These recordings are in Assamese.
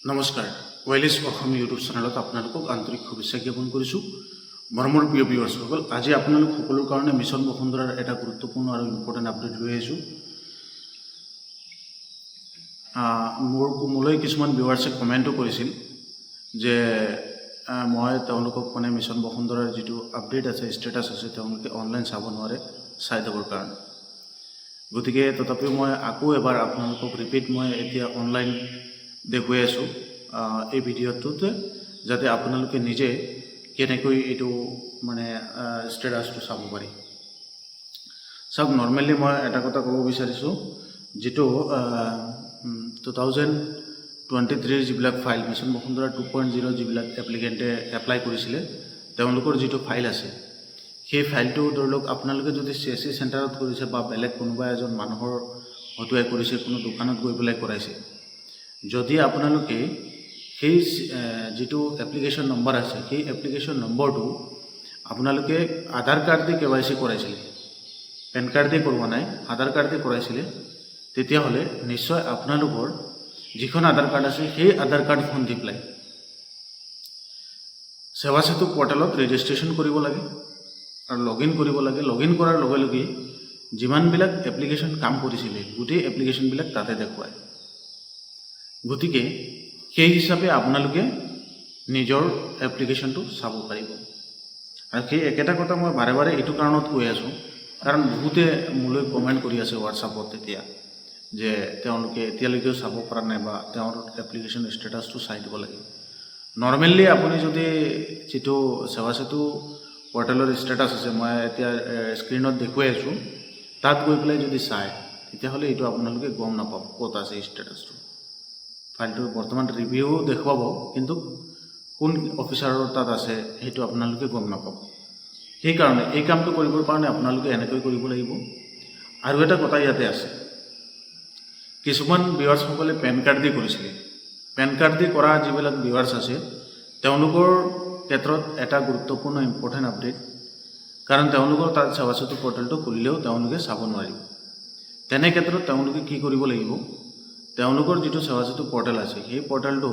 নমস্কাৰ ওয়েলিছ অসম ইউটিউব চেনেলত আপোনালোকক আন্তৰিক শুভেচ্ছা জ্ঞাপন কৰিছোঁ মৰমৰ প্ৰিয় ভিউৱাৰ্ছসকল আজি আপোনালোক সকলোৰ কাৰণে মিছন বসুন্ধৰাৰ এটা গুৰুত্বপূৰ্ণ আৰু ইম্পৰ্টেণ্ট আপডেট লৈ আহিছোঁ মোলৈ কিছুমান ভিউৱাৰ্ছে কমেণ্টো কৰিছিল যে মই তেওঁলোকক মানে মিছন বসুন্ধৰাৰ যিটো আপডেট আছে ষ্টেটাছ আছে তেওঁলোকে অনলাইন চাব নোৱাৰে চাই দিবৰ কাৰণে গতিকে তথাপিও মই আকৌ এবাৰ আপোনালোকক ৰিপিট মই এতিয়া অনলাইন দেখুৱাই আছোঁ এই ভিডিঅ'টোতে যাতে আপোনালোকে নিজে কেনেকৈ এইটো মানে ষ্টেটাছটো চাব পাৰি চাওক নৰ্মেলি মই এটা কথা ক'ব বিচাৰিছোঁ যেটো 2023 যিবিলাক ফাইল মিছন বসুন্ধৰা 2.0 যিবিলাক এপ্লিকেণ্টে এপ্লাই কৰিছিলে তেওঁলোকৰ যিটো ফাইল আছে সেই ফাইলটো ধৰি লওক আপোনালোকে যদি CSC চেণ্টাৰত কৰিছে বা বেলেগ কোনোবা এজন মানুহৰ হতুৱাই কৰিছে কোনো দোকানত গৈ পেলাই কৰাইছে যদি আপোনালোকে সেই যেটো এপ্লিকেশন নম্বৰ আছে সেই এপ্লিকেশন নম্বৰটো আপোনালোকে আধাৰ কাৰ্ড দি KYC কৰাইছিল পেন কাৰ্ড দি কৰোৱা নাই আধাৰ কাৰ্ড দি কৰাইছিল তেতিয়া হলে নিশ্চয় আপোনালোকৰ যিখন আধাৰ কাৰ্ড আছে সেই আধাৰ কাৰ্ডখন দি পেলাই সেৱা সেতু পোৰ্টেলত ৰেজিষ্ট্ৰেচন কৰিব লাগে আৰু লগইন কৰিব লাগে লগইন কৰাৰ লগে লগে যিমান বিলাক এপ্লিকেশন কাম কৰিছিল গোটেই এপ্লিকেশন বিলাক তাতে দেখুৱায় গতিকে সেই হিচাপে আপোনালোকে নিজৰ এপ্লিকেশনটো চাব পাৰিব আৰু সেই একেটা কথা মই বাৰে বাৰে এটো কাৰণত কৈ আছো কাৰণ বহুতে মোলৈ কমেন্ট কৰি আছে WhatsAppত তেতিয়া যে তেওঁলোকে এতিয়ালৈকে চাব পৰা নাই বা তেওঁৰ এপ্লিকেশন ষ্টেটাছটো চাই দিব লাগে নৰ্মেলি আপুনি যদি যেটো সেৱা সেতু পোৰ্টেলৰ ষ্টেটাছ আছে মই এতিয়া স্ক্ৰিনত দেখুৱাই আছো তাত গৈ পেলাই যদি চাই তেতিয়া হলে এটো আপোনালোকে গম নাপাব ক'ত আছে ষ্টেটাছটো ফাইলটো বৰ্তমান ৰিভিউ দেখুৱাব কিন্তু কোন অফিচাৰৰ তাত আছে হেতু আপোনালোকে গম নাপাব সেই কাৰণে এই কামটো কৰিবৰ কাৰণে আপোনালোকে এনেকৈ কৰিব লাগিব আৰু এটা কথা ইয়াতে আছে কিছুমান ভিউৱাৰ্ছ সকলে পেন কাৰ্ড দি কৰিছিল পেন কাৰ্ড দি কৰা যিবিলাক ভিউৱাৰ্ছ আছে তেওঁলোকৰ ক্ষেত্ৰত এটা গুৰুত্বপূৰ্ণ ইম্পৰ্টেণ্ট আপডেট কাৰণ তেওঁলোকৰ তাত সেৱা সেতু পোৰ্টেলটো খুলিলেও তেওঁলোকে চাব নোৱাৰিব তেনে ক্ষেত্ৰত তেওঁলোকে কি কৰিব লাগিব তেওঁলোকৰ যেটো সেৱা সেতু পোৰ্টেল আছে সেই পোৰ্টেলটো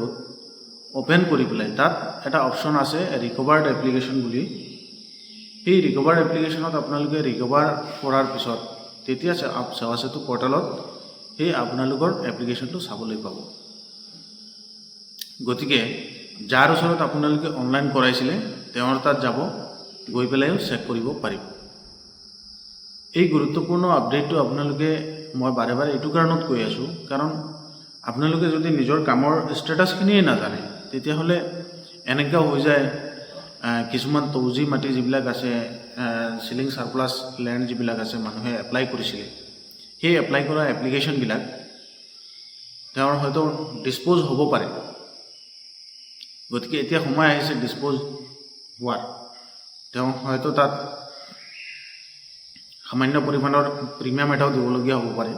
ওপেন কৰি পেলাই তাত এটা অপচন আছে ৰিকভাৰ্ড এপ্লিকেশন বুলি এই ৰিকভাৰ্ড এপ্লিকেশনত আপোনালোকে ৰিকভাৰ কৰাৰ পিছত তেতিয়া সেৱা সেতু পোৰ্টেলত এই আপোনালোকৰ এপ্লিকেশনটো চাবলৈ পাব গতিকে যাৰ ওচৰত আপোনালোকে অনলাইন কৰাইছিল তেওঁৰ তাত যাব গৈ পেলাইও চেক কৰিব পাৰিব এই গুৰুত্বপূৰ্ণ আপডেটটো আপোনালোকে মই বাৰে বাৰে এটো কাৰণত কৈ আছো কাৰণ আপোনালোকে যদি নিজৰ কামৰ ষ্টেটাছখিনিয়ে নাজানে তেতিয়া হলে এনেকা হৈ যায় কিছুমান তৌজি মাটি যিবিলাক আছে সিলিং সাৰপ্লাস ল্যান্ড যিবিলাক আছে মানুহে এপ্লাই কৰিছিল সেই এপ্লাই কৰা এপ্লিকেশন বিলাক তেওঁৰ হয়তো ডিসপোজ হ'ব পাৰে গতিকে এতিয়া সময় আহিছে ডিসপোজ হোৱাৰ তেওঁ হয়তো তাত সামান্য পৰিমাণৰ প্ৰিমিয়াম এটাও দিবলগীয়া হ'ব পাৰে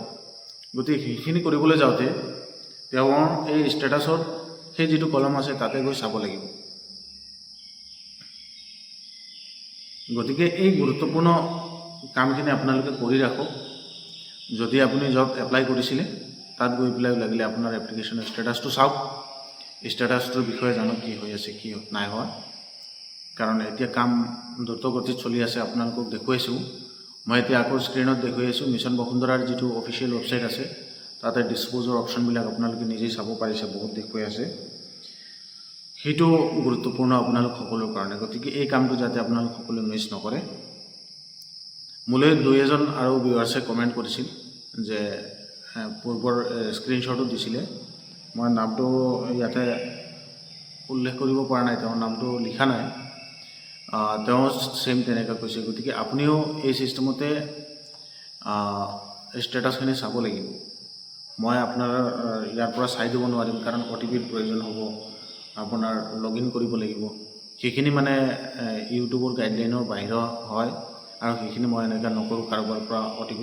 গতিকে সেইখিনি কৰিবলৈ যাওঁতে তেওঁৰ এই ষ্টেটাছৰ সেই যেটো কলম আছে তাতে গৈ চাব লাগিব গতিকে এই গুৰুত্বপূৰ্ণ কামখিনি আপোনালোকে কৰি ৰাখক যদি আপুনি জব এপ্লাই কৰিছিল তাত গৈ পেলাই লাগিলে আপোনাৰ এপ্লিকেশন ষ্টেটাছটো চাওক ষ্টেটাছটোৰ বিষয়ে জানক কি হৈ আছে কি নাই হোৱা কাৰণ এতিয়া কাম দ্ৰুতগতিত চলি আছে আপোনালোকক দেখুৱাইছো মই এতিয়া আকৌ স্ক্ৰিনত দেখুৱাই আছো মিছন বসুন্ধৰাৰ যেটো অফিচিয়েল ওয়েবসাইট আছে তাতে ডিসপোজৰ অপচন বিলাক আপোনালোকে নিজে চাব পাৰিছে বহুত দেখুৱাই আছে হেতু গুৰুত্বপূৰ্ণ আপোনালোক সকলোৰ কাৰণে গতিকে এই কামটো যাতে আপোনালোক সকলোৱে মিছ নকৰে মোলৈ দুই এজন আৰু ভিউৱাৰ্ছে কমেন্ট কৰিছিল যে পূৰ্বৰ স্ক্ৰিনশ্বটো দিছিলে মই নামটো ইয়াতে উল্লেখ কৰিব পৰা নাই তেওঁৰ নামটো লিখা নাই তেওঁ সেম তেনেকা কৈছে গতিকে আপুনিও এই সিস্টেমতে ষ্টেটাছখিনি চাব লাগিব মই আপোনাৰ ইয়াৰ পৰা চাই দিব নোৱাৰিম কাৰণ OTPৰ প্ৰয়োজন হ'ব আপোনাৰ লগইন কৰিব লাগিব সেইখিনি মানে ইউটিউবৰ গাইডলাইনৰ বাহিৰ হয় আৰু সেইখিনি মই এনেকা নকৰো কাৰোবাৰ পৰা OTP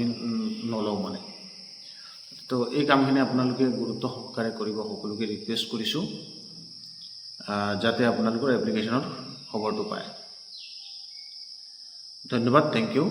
নলও মানে তো এই কামখিনি আপোনালোকে গুৰুত্ব সহকাৰে কৰিব সকলোকে ৰিকুৱেষ্ট কৰিছো যাতে আপোনালোকৰ এপ্লিকেশনৰ খবৰটো পায় ধন্যবাদ থ্যাংক ইউ